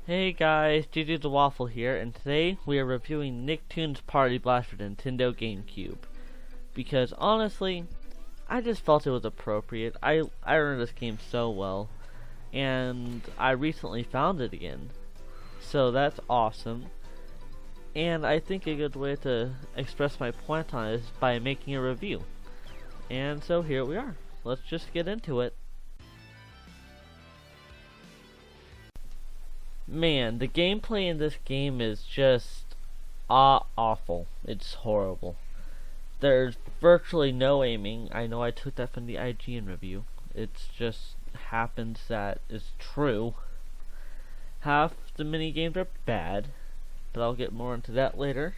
Hey guys, jjdawaffle here, and today we are reviewing Nicktoons Party Blast for Nintendo GameCube. Because honestly, I just felt it was appropriate. I remember this game so well, and I recently found it again. So that's awesome. And I think a good way to express my point on it is by making a review. And so here we are. Let's just get into it. Man, the gameplay in this game is just awful. It's horrible. There's virtually no aiming. I know I took that from the IGN review. It's just happens that it's true. Half the mini games are bad, but I'll get more into that later.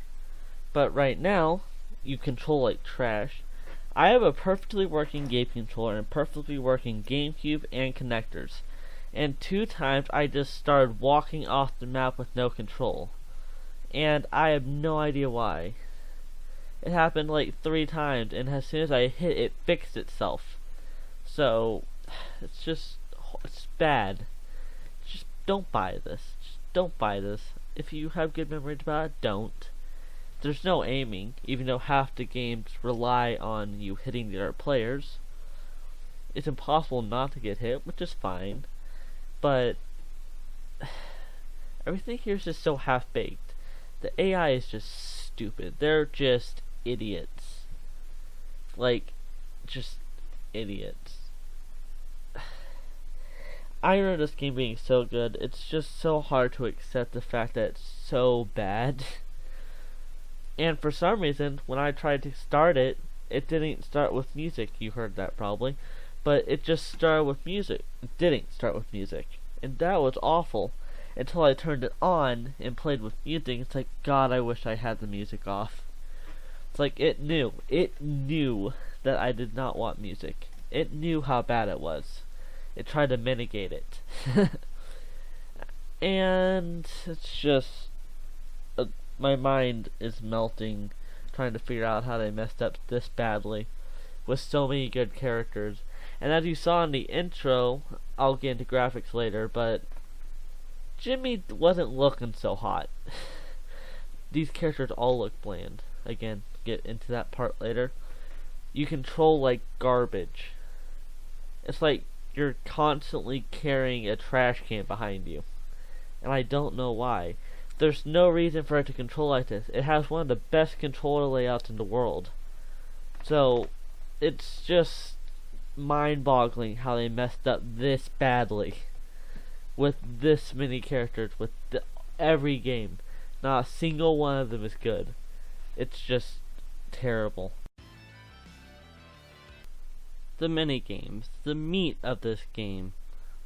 But right now, you control like trash. I have a perfectly working game controller and perfectly working GameCube and connectors. And 2 times I just started walking off the map with no control. And I have no idea why. It happened like 3 times, and as soon as I hit it, fixed itself. So, it's bad. Just don't buy this. Just don't buy this. If you have good memories about it, don't. There's no aiming, even though half the games rely on you hitting the other players. It's impossible not to get hit, which is fine. But everything here is just so half-baked. The AI is just stupid. They're just idiots. Like, just idiots. I remember this game being so good. It's just so hard to accept the fact that it's so bad. And for some reason, when I tried to start it, it didn't start with music. You heard that probably. But it just started with music. It didn't start with music. And that was awful. Until I turned it on and played with music. It's like, God, I wish I had the music off. It's like, it knew. It knew that I did not want music. It knew how bad it was. It tried to mitigate it. And it's just... my mind is melting trying to figure out how they messed up this badly. With so many good characters. And as you saw in the intro, I'll get into graphics later, but Jimmy wasn't looking so hot. These characters all look bland. Again, get into that part later. You control like garbage. It's like you're constantly carrying a trash can behind you. And I don't know why. There's no reason for it to control like this. It has one of the best controller layouts in the world. So, it's just mind-boggling how they messed up this badly with this many characters, with every game. Not a single one of them is good. It's just terrible. The mini games, the meat of this game.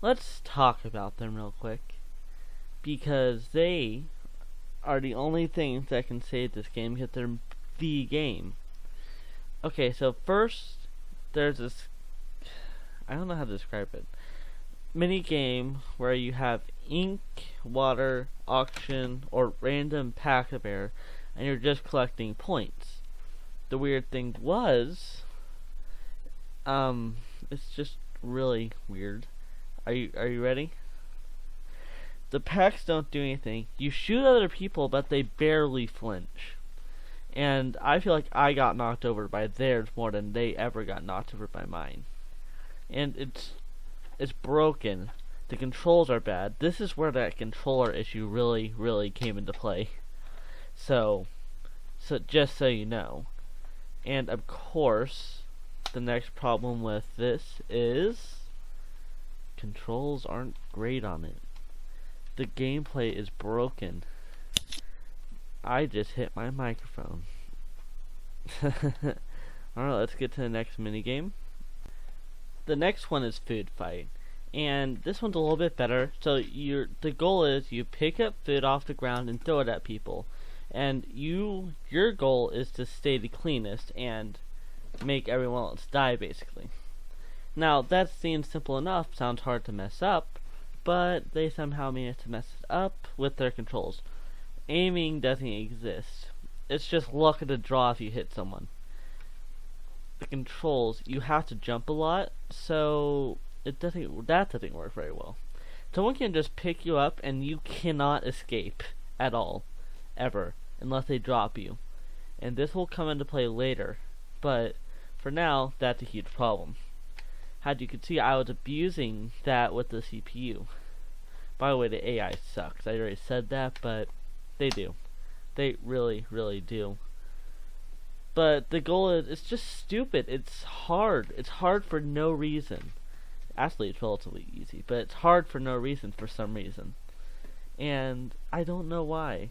Let's talk about them real quick, because they are the only things that can save this game, because they're the game. Okay, so first there's this, I don't know how to describe it, mini game where you have ink, water, auction, or random pack-a-bear, and you're just collecting points. The weird thing was, it's just really weird. Are you ready? The packs don't do anything. You shoot other people, but they barely flinch. And I feel like I got knocked over by theirs more than they ever got knocked over by mine. And it's broken. The controls are bad. This is where that controller issue really came into play. So just so you know. And of course, the next problem with this is controls aren't great on it. The gameplay is broken. I just hit my microphone. Alright, let's get to the next minigame. The next one is food fight. And this one's a little bit better. So the goal is you pick up food off the ground and throw it at people. And your goal is to stay the cleanest and make everyone else die, basically. Now, that seems simple enough, sounds hard to mess up, but they somehow managed to mess it up with their controls. Aiming doesn't exist. It's just luck of the draw if you hit someone. The controls, you have to jump a lot, so that doesn't work very well. Someone can just pick you up and you cannot escape at all, ever, unless they drop you. And this will come into play later, but for now, that's a huge problem. As you can see, I was abusing that with the CPU. By the way, the AI sucks. I already said that, but they do. They really, really do. But the goal is, it's just stupid. It's hard. It's hard for no reason. Actually, it's relatively easy, but it's hard for no reason for some reason. And I don't know why.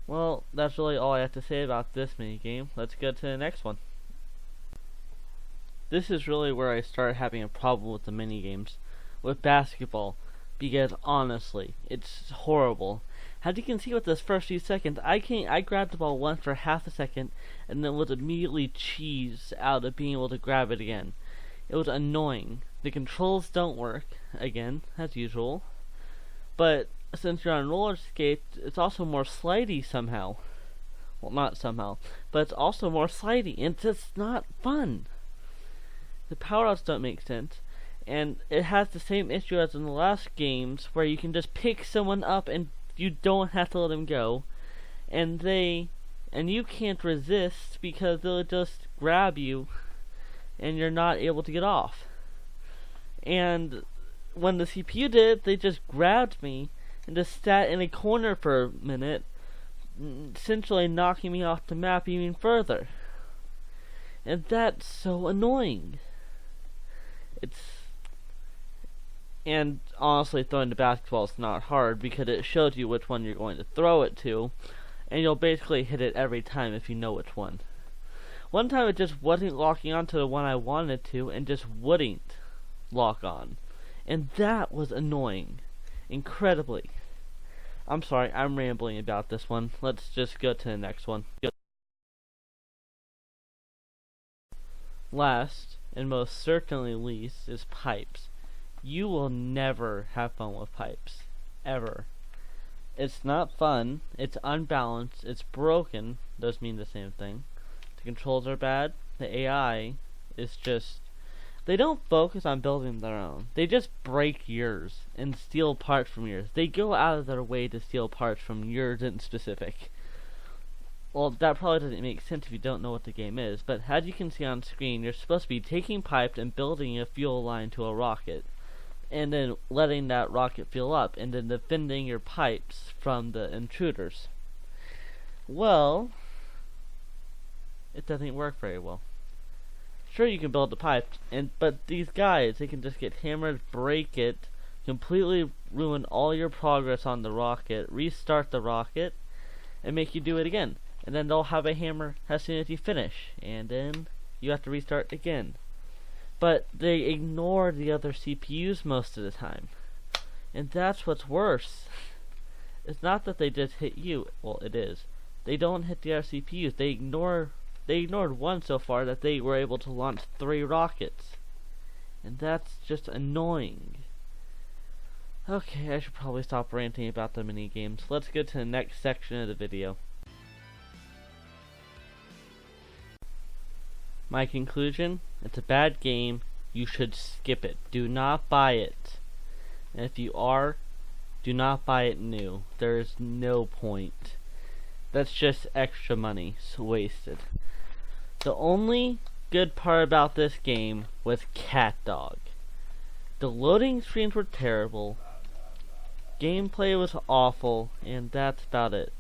Well, that's really all I have to say about this minigame. Let's go to the next one. This is really where I started having a problem with the minigames. With basketball. Because honestly, it's horrible. As you can see with this first few seconds, I grabbed the ball once for half a second and then was immediately cheesed out of being able to grab it again. It was annoying. The controls don't work, again, as usual. But since you're on roller skates, it's also more slidey somehow. Well, not somehow, but it's also more slidey, and it's just not fun. The power-ups don't make sense. And it has the same issue as in the last games, where you can just pick someone up and you don't have to let them go. And you can't resist because they'll just grab you and you're not able to get off. And when the CPU did it, they just grabbed me and just sat in a corner for a minute, essentially knocking me off the map even further. And that's so annoying. And honestly, throwing the basketball is not hard because it shows you which one you're going to throw it to, and you'll basically hit it every time if you know which one. One time it just wasn't locking onto the one I wanted to, and just wouldn't lock on. And that was annoying. Incredibly. I'm sorry, I'm rambling about this one. Let's just go to the next one. Last, and most certainly least, is pipes. You will never have fun with pipes. Ever. It's not fun, it's unbalanced, it's broken, those mean the same thing. The controls are bad, the AI is just... They don't focus on building their own. They just break yours and steal parts from yours. They go out of their way to steal parts from yours in specific. Well, that probably doesn't make sense if you don't know what the game is, but as you can see on screen, you're supposed to be taking pipes and building a fuel line to a rocket, and then letting that rocket fuel up, and then defending your pipes from the intruders. Well, it doesn't work very well. Sure, you can build the pipe, but these guys, they can just get hammered, break it, completely ruin all your progress on the rocket, restart the rocket, and make you do it again. And then they'll have a hammer as soon as you finish, and then you have to restart again. But they ignore the other CPUs most of the time. And that's what's worse. It's not that they just hit you. Well, it is. They don't hit the other CPUs. They ignored one so far that they were able to launch 3 rockets. And that's just annoying. Okay, I should probably stop ranting about the mini games. Let's get to the next section of the video. My conclusion, it's a bad game. You should skip it. Do not buy it. And if you are, do not buy it new. There is no point. That's just extra money wasted. The only good part about this game was Cat Dog. The loading screens were terrible. Gameplay was awful, and that's about it.